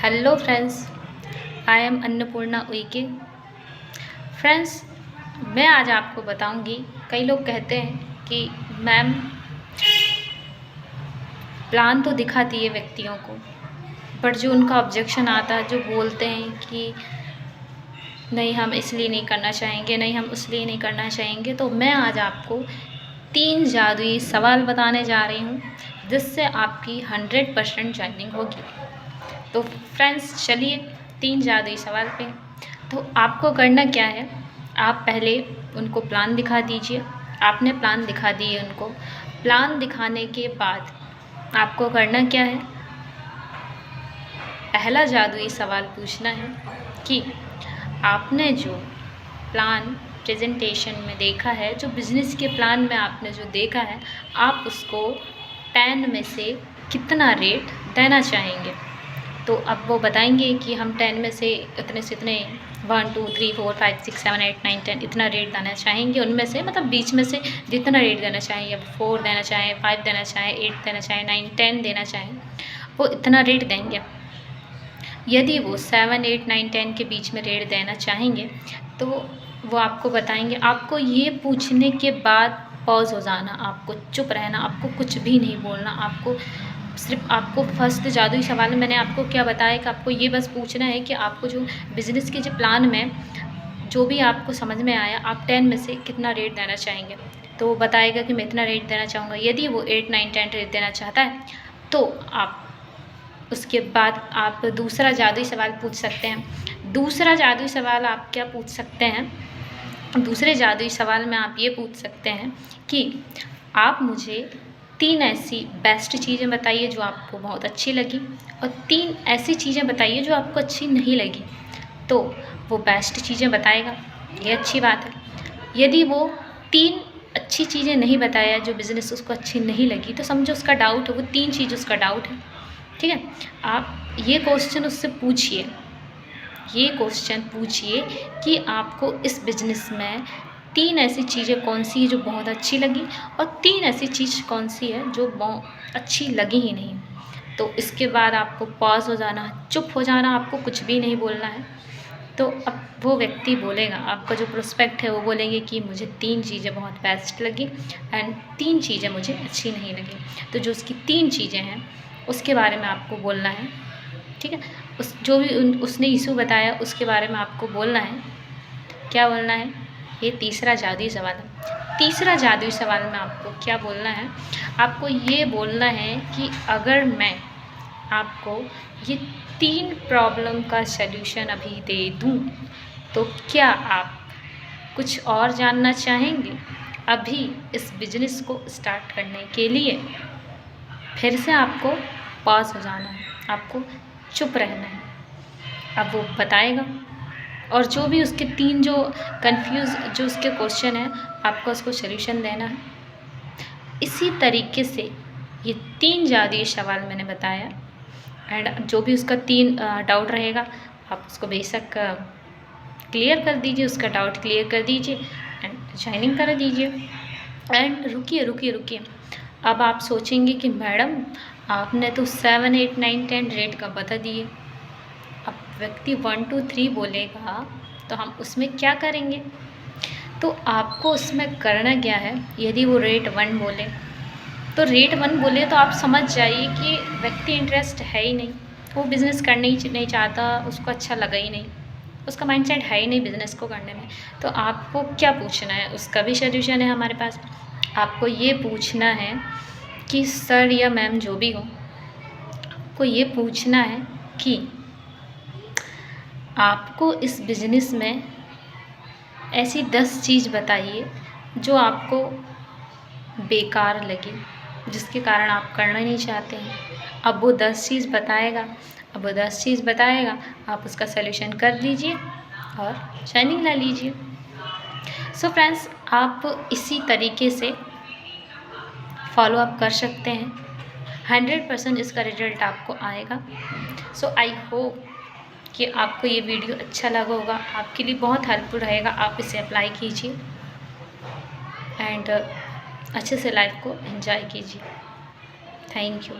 Hello friends, I am Annapurna Uikey. Friends, मैं आज आपको बताऊंगी। कई लोग कहते हैं कि मैम प्लान तो दिखाती है व्यक्तियों को, बट जो उनका ऑब्जेक्शन आता है, जो बोलते हैं कि नहीं हम इसलिए नहीं करना चाहेंगे, नहीं हम इसलिए नहीं करना चाहेंगे, तो मैं आज आपको 3 जादुई सवाल बताने जा रही हूँ जिससे आपकी 100% ज्वाइनिंग होगी। तो फ्रेंड्स चलिए 3 जादुई सवाल पे। तो आपको करना क्या है, आप पहले उनको प्लान दिखा दीजिए। आपने प्लान दिखा दिए उनको। प्लान दिखाने के बाद आपको करना क्या है, पहला जादुई सवाल पूछना है कि आपने जो प्लान प्रेजेंटेशन में देखा है, जो बिजनेस के प्लान में आपने जो देखा है, आप उसको 10 में से कितना रेट देना चाहेंगे। तो अब वो बताएंगे कि हम 10 में से इतने 1 2 3 4 5 6 7 8 9 10 इतना रेट देना चाहेंगे। उनमें से मतलब बीच में से जितना रेट देना चाहें, या 4 देना चाहें, 5 देना चाहें, 8 देना चाहें, 9 10 देना चाहें, वो इतना रेट देंगे। यदि वो 7 8 9 10 के बीच में रेट देना चाहेंगे तो वो आपको बताएंगे। आपको ये पूछने के बाद पॉज हो जाना, आपको चुप रहना, आपको कुछ भी नहीं बोलना। आपको सिर्फ आपको फर्स्ट जादुई सवाल में मैंने आपको क्या बताया कि आपको ये बस पूछना है कि आपको जो बिज़नेस के जो प्लान में जो भी आपको समझ में आया, आप 10 में से कितना रेट देना चाहेंगे। तो वो बताएगा कि मैं इतना रेट देना चाहूँगा। यदि वो 8 9 10 रेट देना चाहता है तो आप उसके बाद आप दूसरा जादुई सवाल पूछ सकते हैं। दूसरा जादुई सवाल आप क्या पूछ सकते हैं, दूसरे जादुई सवाल में आप ये पूछ सकते हैं कि आप मुझे 3 ऐसी बेस्ट चीज़ें बताइए जो आपको बहुत अच्छी लगी, और 3 ऐसी चीज़ें बताइए जो आपको अच्छी नहीं लगी। तो वो बेस्ट चीज़ें बताएगा, ये अच्छी बात है। यदि वो 3 अच्छी चीज़ें नहीं बताया, जो बिज़नेस उसको अच्छी नहीं लगी, तो समझो उसका डाउट है, वो 3 चीज़ उसका डाउट है। ठीक है, आप ये क्वेश्चन उससे पूछिए, ये क्वेश्चन पूछिए कि आपको इस बिज़नेस में 3 ऐसी चीज़ें कौन सी है जो बहुत अच्छी लगी, और 3 ऐसी चीज़ कौन सी है जो बहुत अच्छी लगी ही नहीं। तो इसके बाद आपको पॉज हो जाना, चुप हो जाना, आपको कुछ भी नहीं बोलना है। तो अब वो व्यक्ति बोलेगा, आपका जो प्रोस्पेक्ट है वो बोलेंगे कि मुझे 3 चीज़ें बहुत बेस्ट लगी एंड 3 चीज़ें मुझे अच्छी नहीं लगी। तो जो उसकी 3 चीज़ें हैं उसके बारे में आपको बोलना है। ठीक है, उस जो भी उसने इशू बताया उसके बारे में आपको बोलना है। क्या बोलना है, ये तीसरा जादुई सवाल है। तीसरा जादुई सवाल में आपको क्या बोलना है, आपको ये बोलना है कि अगर मैं आपको ये 3 प्रॉब्लम का सल्यूशन अभी दे दूँ तो क्या आप कुछ और जानना चाहेंगे। अभी इस बिजनेस को स्टार्ट करने के लिए फिर से आपको पॉज हो जाना है, आपको चुप रहना है। अब वो बताएगा, और जो भी उसके 3 जो जो उसके क्वेश्चन है, आपको उसको सल्यूशन देना है। इसी तरीके से ये 3 जादुई सवाल मैंने बताया, एंड जो भी उसका 3 डाउट रहेगा आप उसको बेशक क्लियर कर दीजिए, उसका डाउट क्लियर कर दीजिए एंड ज्वाइनिंग कर दीजिए। एंड रुकिए, अब आप सोचेंगे कि मैडम आपने तो 7 8 9 10 रेट का बता दिए, अब व्यक्ति 1 2 3 बोलेगा तो हम उसमें क्या करेंगे। तो आपको उसमें करना क्या है, यदि वो रेट 1 बोले तो रेट 1 बोले तो आप समझ जाइए कि व्यक्ति इंटरेस्ट है ही नहीं, वो बिज़नेस करना ही नहीं चाहता, उसको अच्छा लगा ही नहीं, उसका माइंडसेट है ही नहीं बिज़नेस को करने में। तो आपको क्या पूछना है, उसका भी सल्यूशन है हमारे पास। आपको ये पूछना है कि सर या मैम जो भी हो, आपको ये पूछना है कि आपको इस बिज़नेस में ऐसी 10 चीज़ बताइए जो आपको बेकार लगी, जिसके कारण आप करना नहीं चाहते हैं। अब वो 10 चीज़ बताएगा, आप उसका सल्यूशन कर दीजिए और ज्वाइनिंग ला लीजिए। सो फ्रेंड्स, आप इसी तरीके से फॉलो अप कर सकते हैं, 100% इसका रिजल्ट आपको आएगा। सो आई होप कि आपको ये वीडियो अच्छा लगा होगा, आपके लिए बहुत हेल्पफुल रहेगा। आप इसे अप्लाई कीजिए एंड अच्छे से लाइफ को एंजॉय कीजिए। Thank you.